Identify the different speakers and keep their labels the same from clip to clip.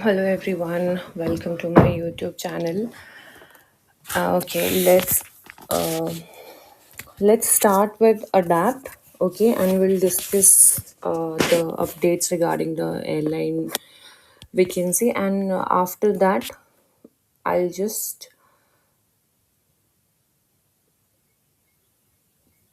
Speaker 1: Hello everyone, welcome to my YouTube channel. Okay, uh, let's start with adapt. Okay, and we'll discuss the updates regarding the airline vacancy, and after that, I'll just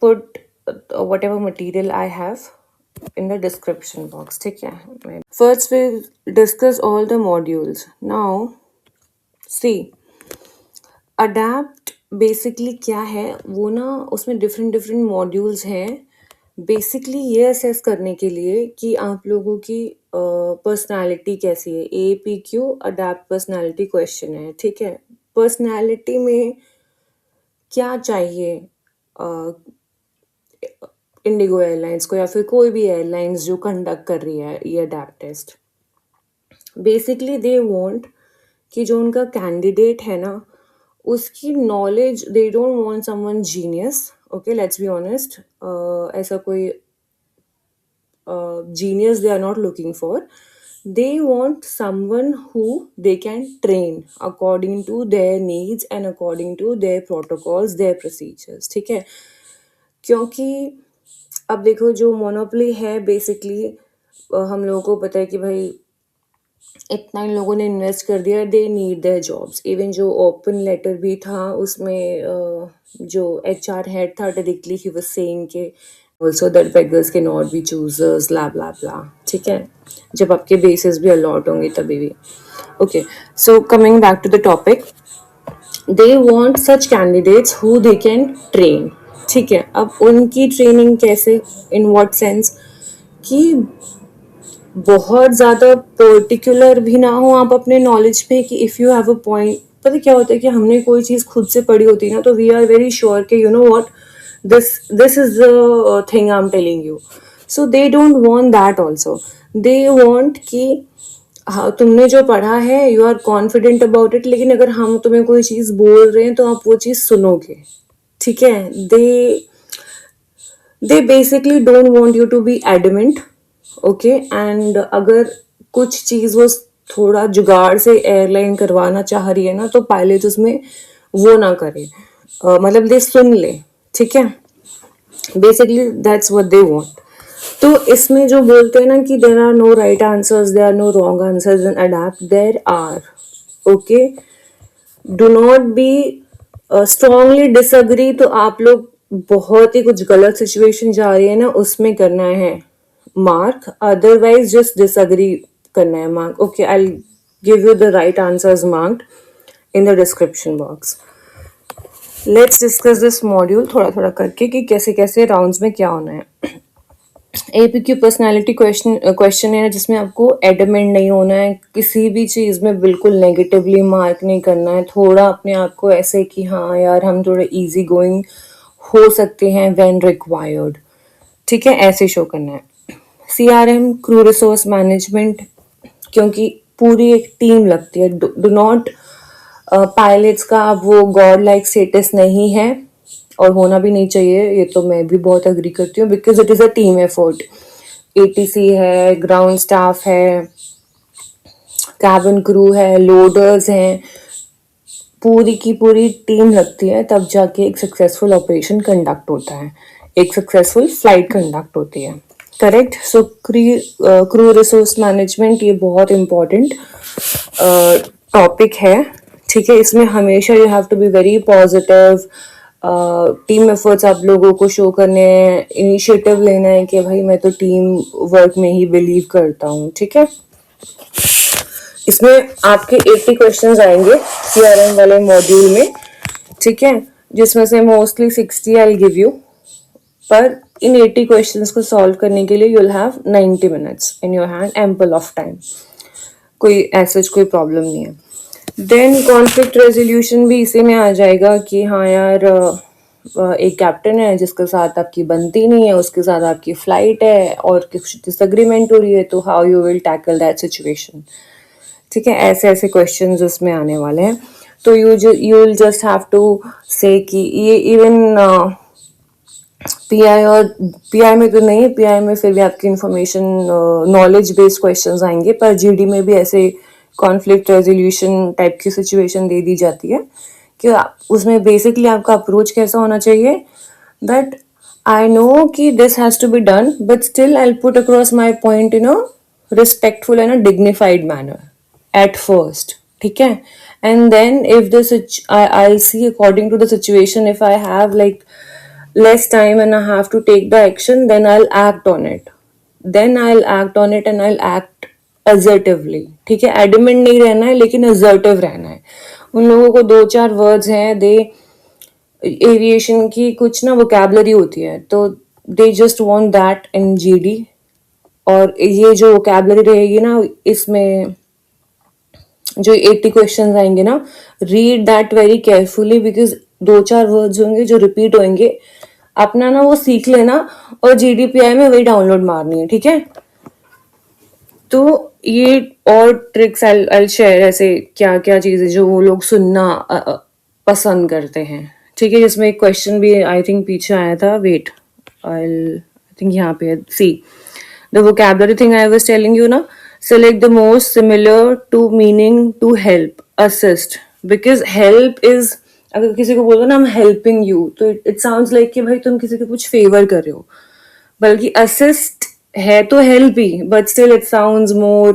Speaker 1: put whatever material I have in the description box. Okay. First, we'll discuss all the modules. Now, see. Adapt basically क्या है वो ना उसमें different different modules हैं basically ये assess करने के लिए कि आप लोगों की पर्सनालिटी कैसी है APQ अडैप्ट पर्सनालिटी क्वेश्चन है ठीक है पर्सनालिटी में क्या चाहिए इंडिगो एयरलाइंस को या फिर कोई भी एयरलाइंस जो कंडक्ट कर रही है ये ADAPT test basically they want कि जो उनका कैंडिडेट है ना उसकी knowledge they don't want someone genius okay let's be honest ऐसा कोई genius they are not looking for they want someone who they can train according to their needs and according to their protocols their procedures ठीक है क्योंकि अब देखो जो monopoly है basically हम लोगों को पता है कि भाई इतना इन लोगों ने इन्वेस्ट कर दिया they need their jobs even जो ओपन लेटर भी था उसमें जो HR हेड था डायरेक्टली ही वाज सेइंग के also that beggars can not be choosers blah blah blah ठीक है जब आपके बेसिस भी अलॉट होंगे तभी भी okay so coming back to the topic they want such candidates who they can train ठीक है अब उनकी ट्रेनिंग कैसे इन व्हाट सेंस कि बहुत ज़्यादा पर्टिकुलर भी ना हो आप अपने नॉलेज पे कि if you have a point पता क्या होता है कि हमने कोई चीज़ खुद से पढ़ी होती है ना तो वी आर वेरी श्योर कि you know what this is the thing I am telling you so they don't want that also they want कि हाँ तुमने जो पढ़ा है you are confident about it लेकिन अगर हम तुम्हें कोई चीज़ बोल रहे हैं तो आप वो चीज़ सुनोगे ठीक है they basically don't want you to be adamant okay and अगर कुछ चीज़ वो थोड़ा जुगाड़ से एयरलाइन करवाना चाह रही है ना तो पायलट उसमें वो ना करे मतलब दे सुन ले ठीक है basically that's what they want तो इसमें जो बोलते हैं ना कि there are no right answers there are no wrong answers in ADAPT there are okay do not be strongly disagree तो आप लोग बहुत ही कुछ गलत सिचुएशन जा रही है ना उसमें करना है mark otherwise just disagree करना है mark okay I'll give you the right answers marked in the description box let's discuss this module थोड़ा थोड़ा करके कि कैसे कैसे राउंड्स में क्या होना है APQ पर्सनालिटी क्वेश्चन है जिसमें आपको एडमेंट नहीं होना है किसी भी चीज़ में बिल्कुल नेगेटिवली मार्क नहीं करना है थोड़ा अपने आप को ऐसे कि हाँ यार हम थोड़ा इजी गोइंग हो सकते हैं व्हेन रिक्वायर्ड ठीक है ऐसे शो करना है CRM क्रू रिसोर्स मैनेजमेंट क्योंकि पूरी एक टीम लगती है डू नॉट पायलट्स का अब वो गॉड लाइक स्टेटस नहीं है और होना भी नहीं चाहिए ये तो मैं भी बहुत अग्री करती हूँ because it is a team effort ATC है ग्राउंड स्टाफ है कैबिन क्रू है लोडर्स हैं पूरी की पूरी टीम लगती है तब जाके एक सक्सेसफुल ऑपरेशन कंडक्ट होता है एक सक्सेसफुल फ्लाइट कंडक्ट होती है correct so crew resource management ये बहुत इम्पोर्टेंट टॉपिक है ठीक है इसमें हमेशा you have to be very positive team efforts आप लोगों को शो करने हैं इनिशिएटिव लेना है कि भाई मैं तो टीम वर्क में ही बिलीव करता हूँ ठीक है इसमें आपके 80 क्वेश्चंस आएंगे CRM वाले मॉड्यूल में ठीक है जिसमें से मोस्टली 60 आई गिव यू पर इन 80 क्वेश्चंस को सॉल्व करने के लिए you'll have 90 minutes in your hand ample of time कोई ऐसा कोई प्रॉब्लम नहीं है देन कॉन्फ्लिक्ट रेजोल्यूशन भी इसी में आ जाएगा कि हाँ यार एक कैप्टन है जिसके साथ आपकी बनती नहीं है उसके साथ आपकी फ्लाइट है और कुछ डिसएग्रीमेंट हो रही है तो how you will tackle that situation ठीक है ऐसे ऐसे क्वेश्चंस उसमें आने वाले हैं तो you will just have to say कि ये इवन PI और PI में तो नहीं PI में फिर भी आपकी इंफॉर्मेशन नॉलेज बेस्ड क्वेश्चंस आएंगे पर GD में भी ऐसे कॉन्फ्लिक्ट रेजोल्यूशन टाइप की सिचुएशन दे दी जाती है कि उसमें बेसिकली आपका अप्रोच कैसा होना चाहिए दैट आई नो कि this has to be done but still I put across my point in a respectful and a dignified manner at first. ठीक है. And then if I'll see according to the situation, if I have like less time and I have to take the action, then I'll act on it. And I'll act assertively. ठीक है. Adamant नहीं रहना है लेकिन assertive रहना है. उन लोगों को 2-4 words हैं, दे एविएशन की कुछ ना वोकैबलरी होती है तो they just want that in GD. और ये जो वोकैबलरी रहेगी ना इसमें जो 80 क्वेश्चन आएंगे ना, read that very carefully because 2-4 words होंगे जो रिपीट होंगे. अपना ना वो सीख लेना और जीडीपीआई में वही डाउनलोड मारनी है. ठीक है. तो ये और ट्रिक्स आई शेयर ऐसे क्या क्या चीजें जो वो लोग सुनना पसंद करते हैं. ठीक है. जिसमें एक क्वेश्चन भी आई थिंक पीछे आया था. वेट, आई थिंक यहाँ पे see the vocabulary thing I was telling you ना. Select the most similar to meaning to help, assist. Because help is, अगर किसी को बोलो ना I'm helping you, तो it sounds like कि भाई तुम किसी को कुछ favor कर रहे हो. बल्कि assist है तो help he, but still it sounds more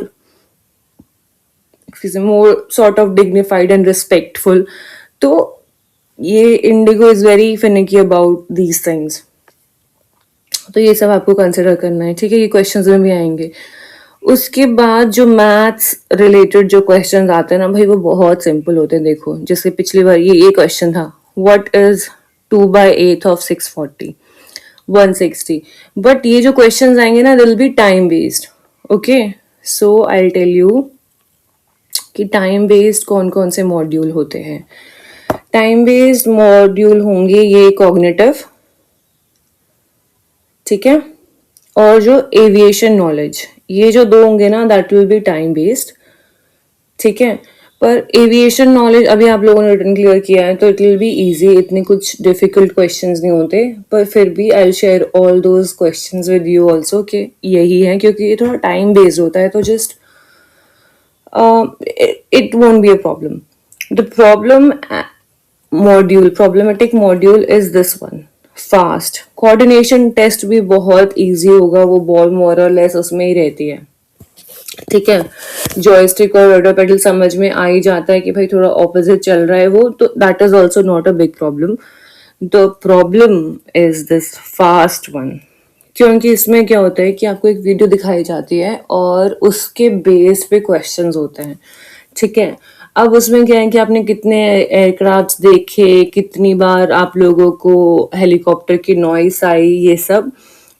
Speaker 1: sort of dignified and respectful. तो ये Indigo is very finicky about these things. तो ये सब आपको कंसिडर करना है. ठीक है. ये क्वेश्चंस में भी आएंगे. उसके बाद जो मैथ्स रिलेटेड जो क्वेश्चंस आते हैं ना भाई वो बहुत सिंपल होते हैं. देखो जैसे पिछली बार ये क्वेश्चन था, व्हाट इज 2/8 ऑफ 640, 160. बट ये जो क्वेश्चंस आएंगे ना will be time based. Okay. So I tell you कि टाइम बेस्ड कौन कौन से मॉड्यूल होते हैं. टाइम बेस्ड मॉड्यूल होंगे ये कॉग्निटिव. ठीक है. और जो एविएशन नॉलेज, ये जो दो होंगे ना that will be time based. ठीक है. पर एविएशन नॉलेज अभी आप लोगों ने रिटन क्लियर किया है तो इट विल बी इजी. इतने कुछ डिफिकल्ट क्वेश्चंस नहीं होते. पर फिर भी I will share all those questions with you also कि यही है क्योंकि ये थोड़ा टाइम बेस्ड होता है तो just it won't be a problem. The problematic module is this one, fast. Coordination test भी बहुत easy होगा. वो बॉल more or less उसमें ही रहती है. ठीक है. जॉयस्टिक और रडर पेडल समझ में आ ही जाता है कि भाई थोड़ा ऑपोजिट चल रहा है वो, तो that is also not a big problem. The problem is this fast one. क्योंकि इसमें क्या होता है कि आपको एक वीडियो दिखाई जाती है और उसके बेस पे क्वेश्चंस होते हैं. ठीक है. अब उसमें क्या है कि आपने कितने एयरक्राफ्ट देखे, कितनी बार आप लोगों को हेलीकॉप्टर की नॉइस आई, ये सब.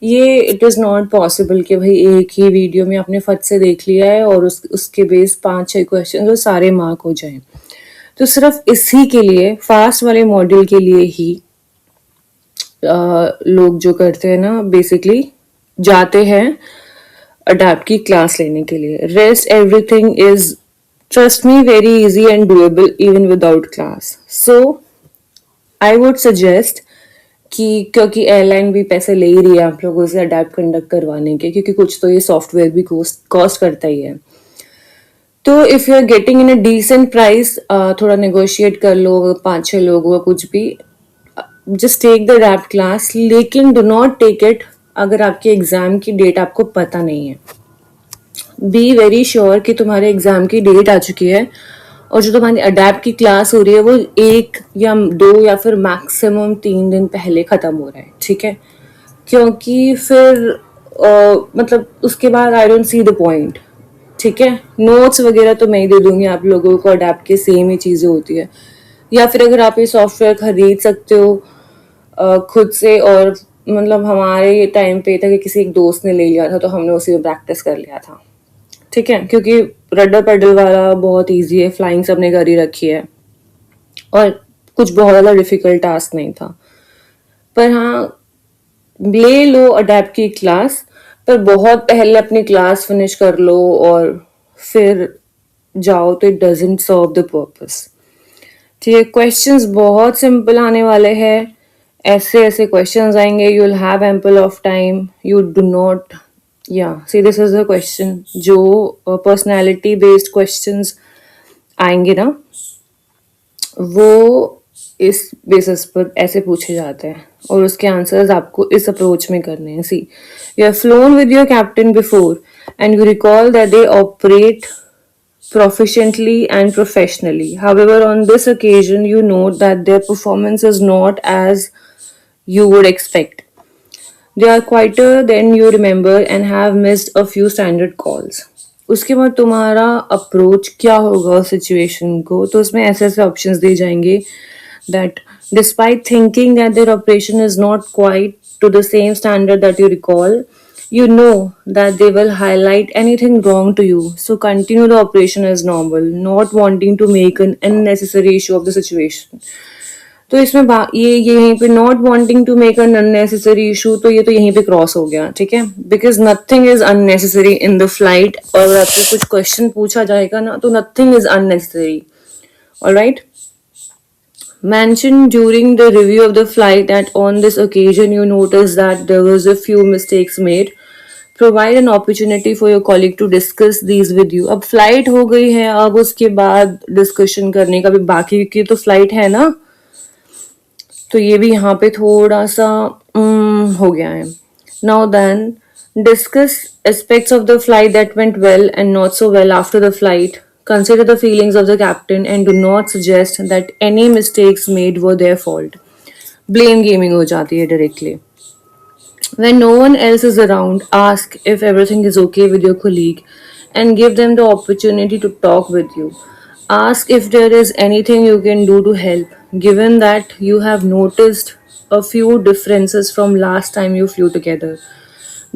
Speaker 1: ये इट इज़ नॉट पॉसिबल कि भाई एक ही वीडियो में आपने फट से देख लिया है और उसके बेस 5-6 क्वेश्चन जो सारे मार्क हो जाएं. तो सिर्फ इसी के लिए फास्ट वाले मॉड्यूल के लिए ही लोग जो करते हैं ना बेसिकली जाते हैं अडैप्ट की क्लास लेने के लिए. Rest everything is trust me very easy and doable even without class. So I would suggest कि क्योंकि एयरलाइन भी पैसे ले ही रही है आप लोगों से अडैप्ट कंडक्ट करवाने के, क्योंकि कुछ तो ये सॉफ्टवेयर भी कॉस्ट करता ही है. तो if you are getting in a decent price, थोड़ा नेगोशिएट कर लो. 5-6 लोग हुआ कुछ भी, just take the ADAPT class. लेकिन डू नॉट टेक इट अगर आपके एग्जाम की डेट आपको पता नहीं है. बी वेरी श्योर कि तुम्हारे एग्जाम की डेट आ चुकी है और जो तुम्हारी अडैप्ट की क्लास हो रही है वो 1 या 2 या फिर मैक्सिमम 3 दिन पहले ख़त्म हो रहा है. ठीक है. क्योंकि फिर मतलब उसके बाद I don't see the point. ठीक है. नोट्स वगैरह तो मैं ही दे दूंगी आप लोगों को. अडैप्ट के सेम ही चीज़ें होती है. या फिर अगर आप ये सॉफ्टवेयर खरीद सकते हो खुद से, और मतलब हमारे टाइम पे था कि किसी एक दोस्त ने ले लिया था तो हमने उसी में प्रैक्टिस कर लिया था. ठीक है. क्योंकि रडर पेडल वाला बहुत इजी है, फ्लाइंग सबने कर ही रखी है और कुछ बहुत ज़्यादा डिफिकल्ट टास्क नहीं था. पर हाँ, ले लो अडैप्ट की क्लास, पर बहुत पहले अपनी क्लास फिनिश कर लो और फिर जाओ तो it doesn't serve the purpose. ठीक है. क्वेश्चंस बहुत सिंपल आने वाले हैं. ऐसे ऐसे क्वेश्चंस आएंगे. You will have ample of time. You do not see this is the question जो पर्सनैलिटी बेस्ड क्वेश्चंस आएंगे ना, वो इस बेसिस पर ऐसे पूछे जाते हैं और उसके आंसर्स आपको इस अप्रोच में करने हैं. See, you have flown with your captain before and you recall that they operate proficiently and professionally. However, on this occasion, you note that their performance is not as you would expect. They are quieter than you remember and have missed a few standard calls. उसके बाद तुम्हारा approach क्या होगा situation को, तो उसमें ऐसे ऐसे ऑप्शंस दिए जाएंगे that despite thinking that their operation is not quite to the same standard that you recall, you know that they will highlight anything wrong to you. So continue the operation as normal, not wanting to make an unnecessary issue of the situation. तो इसमें ये यहीं पे not wanting to make an unnecessary issue, तो ये तो यहीं पे क्रॉस हो गया. ठीक है, because nothing is unnecessary in the flight. और आपसे कुछ क्वेश्चन पूछा जाएगा ना, तो nothing is unnecessary. Alright. Mentioned during the review of the flight that on this occasion you noticed that there was a few mistakes made. Provide an opportunity for your colleague to discuss these with you. अब flight हो गई है, अब उसके बाद discussion करने का भी बाकी की तो फ्लाइट है ना, तो ये भी यहाँ पे थोड़ा सा हो गया है. Now then, discuss aspects of the flight that went well and not so well after the flight. Consider the feelings of the captain and do not suggest that any mistakes made were their fault. Blame gaming हो जाती है directly. When no one else is around, ask if everything is okay with your colleague and give them the opportunity to talk with you. Ask if there is anything you can do to help, given that you have noticed a few differences from last time you flew together.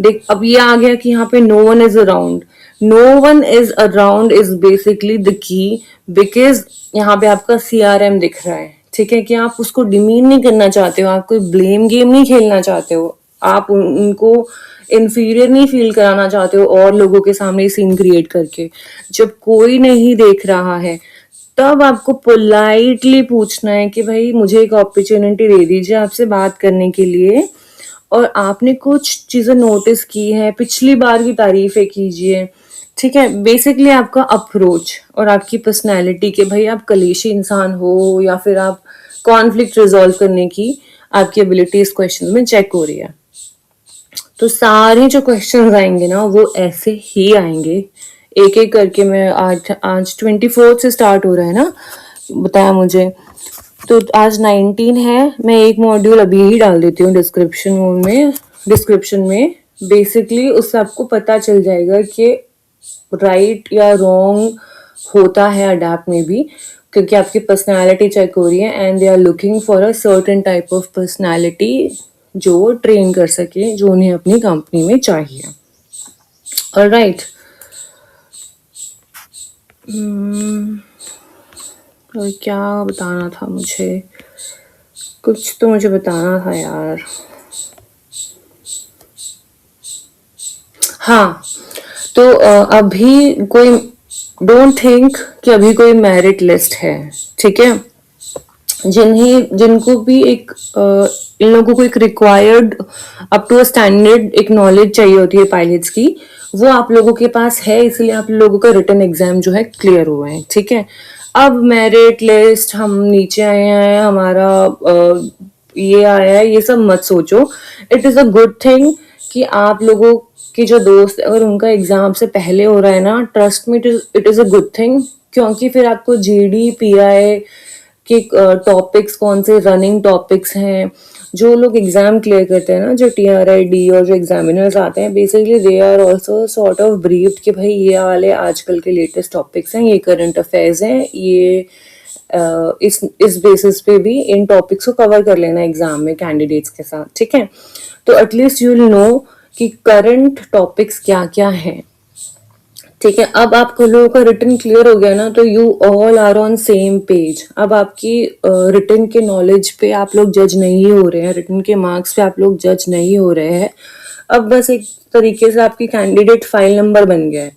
Speaker 1: देख, अब ये आ गया कि यहाँ पे no one is around. No one is around is basically the key, because यहाँ पे आपका CRM दिख रहा है. ठीक है, कि आप उसको डिमीन नहीं करना चाहते हो, आप कोई ब्लेम गेम नहीं खेलना चाहते हो, आप उनको इंफीरियर नहीं फील कराना चाहते हो और लोगों के सामने सीन क्रिएट करके. जब कोई नहीं देख रहा है, तब आपको पोलाइटली पूछना है कि भाई मुझे एक अपॉर्चुनिटी दे दीजिए आपसे बात करने के लिए, और आपने कुछ चीजें नोटिस की है, पिछली बार की तारीफें कीजिए. ठीक है, बेसिकली आपका अप्रोच और आपकी पर्सनैलिटी के भाई आप कलेशी इंसान हो या फिर आप कॉन्फ्लिक्ट रिजॉल्व करने की आपकी एबिलिटी इस क्वेश्चन में चेक हो रही है. तो सारे जो क्वेश्चन आएंगे ना, वो ऐसे ही आएंगे, एक एक करके. मैं आज 24 से स्टार्ट हो रहा है ना, बताया मुझे, तो आज 19 है. मैं एक मॉड्यूल अभी ही डाल देती हूँ डिस्क्रिप्शन में. बेसिकली उससे आपको पता चल जाएगा कि राइट या रॉन्ग होता है अडैप्ट में भी, क्योंकि आपकी पर्सनालिटी चेक हो रही है and they are looking for a certain type of personality जो ट्रेन कर सके, जो उन्हें अपनी कंपनी में चाहिए. ऑलराइट. और क्या बताना था मुझे, कुछ तो मुझे बताना था यार. हाँ, तो अभी कोई डोंट थिंक कि अभी कोई मेरिट लिस्ट है. ठीक है, जिनको भी एक इन लोगों को एक required up to a standard एक नॉलेज चाहिए होती है पायलट्स की, वो आप लोगों के पास है, इसलिए आप लोगों का रिटन एग्जाम जो है क्लियर हुआ है. ठीक है, अब मेरिट लिस्ट हम नीचे आए हैं, हमारा ये आया है, ये सब मत सोचो. It is a good thing कि आप लोगों के जो दोस्त अगर उनका एग्जाम से पहले हो रहा है ना, trust me, it is a good thing. क्योंकि फिर आपको GD PI के टॉपिक्स कौन से रनिंग टॉपिक्स हैं, जो लोग एग्जाम क्लियर करते हैं ना, जो TRID और जो एग्जामिनर्स आते हैं, basically they are also sort of briefed कि भाई ये वाले आजकल के लेटेस्ट टॉपिक्स हैं, ये करंट अफेयर्स हैं, ये इस बेसिस पे भी इन टॉपिक्स को कवर कर लेना एग्जाम में कैंडिडेट्स के साथ. ठीक है, तो एटलीस्ट यू विल नो कि करंट टॉपिक्स क्या क्या हैं. ठीक है, अब आप लोगों का रिटन क्लियर हो गया ना, तो you all are on same page. अब आपकी रिटन के नॉलेज पे आप लोग जज नहीं हो रहे हैं, रिटन के मार्क्स पे आप लोग जज नहीं हो रहे हैं. अब बस एक तरीके से आपकी कैंडिडेट फाइल नंबर बन गया है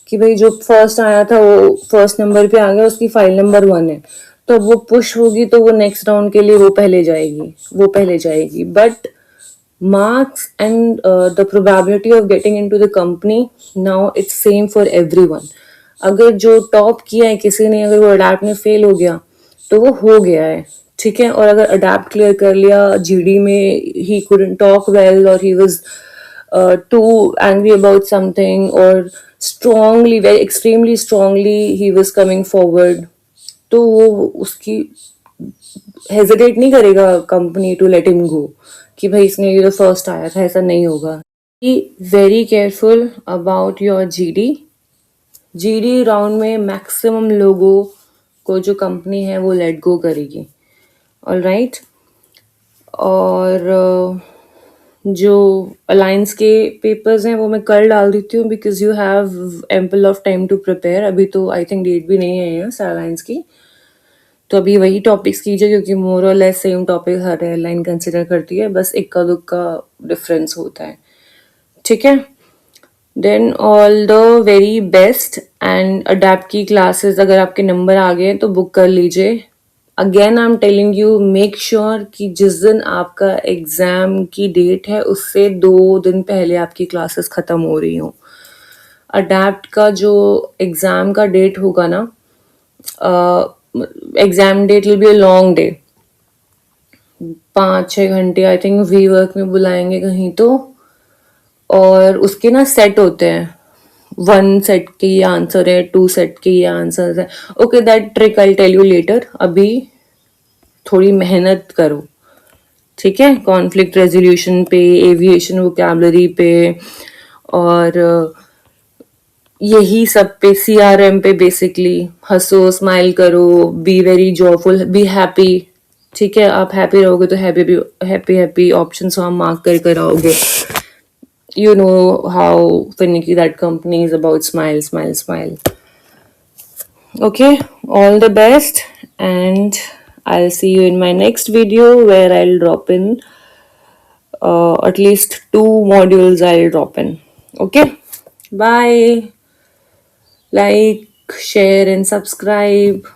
Speaker 1: कि भाई जो फर्स्ट आया था वो फर्स्ट नंबर पे आ गया, उसकी फाइल नंबर 1 है, तो वो पुश होगी तो वो नेक्स्ट राउंड के लिए वो पहले जाएगी. But marks and the probability of getting into the company, now it's same for everyone. अगर जो टॉप किया है किसी ने, अगर वो अडेप्ट में फेल हो गया तो वो हो गया है, ठीक है। और अगर अडेप्ट क्लियर कर लिया, जीडी में ही couldn't talk well or he was too angry about something, or strongly, very extremely strongly he was coming forward, तो वो उसकी हेजिटेट नहीं करेगा company to let him go कि भाई इसने ये तो फर्स्ट आया था, ऐसा नहीं होगा। Be very careful about your GD. GD round में मैक्सिमम लोगों को जो कंपनी है वो लेट गो करेगी, ऑलराइट। और जो अलायंस के पेपर्स हैं वो मैं कल डाल देती हूँ, because you have ample of time to prepare. अभी तो आई थिंक डेट भी नहीं है अलायंस की, तो अभी वही टॉपिक्स कीजिए, क्योंकि मोर और लेस सेम टॉपिक हर एयरलाइन कंसिडर करती है, बस इक्का दुक्का डिफरेंस होता है, ठीक है। Then all the very best, and ADAPT की क्लासेस अगर आपके नंबर आ गए तो बुक कर लीजिए। Again I am telling you, make sure कि जिस दिन आपका एग्जाम की डेट है उससे 2 दिन पहले आपकी क्लासेस खत्म हो रही हो। अडेप्ट का जो एग्जाम का डेट होगा ना, exam date will be a long day, 5-6 घंटे आई थिंक वी वर्क में बुलाएंगे कहीं तो, और उसके ना सेट होते हैं, 1 सेट के ये आंसर है, 2 सेट के ये आंसर है। Okay, that trick I tell you later. अभी थोड़ी मेहनत करो, ठीक है, कॉन्फ्लिक्ट रेजोल्यूशन पे, एविएशन वोकैबुलरी पे, और यही सब पे, सीआरएम पे बेसिकली। हंसो, स्माइल करो, be very joyful, be happy, ठीक है। आप हैप्पी रहोगे तो हैप्पी हैप्पी हैप्पी ऑप्शन हम मार्क कर कर आओगे। You know how finicky that company is about smile, smile, smile. Okay, all the best, and I'll see you in my next video where I'll drop in at least 2 modules. I'll drop in. Okay, bye. Like, share, and subscribe.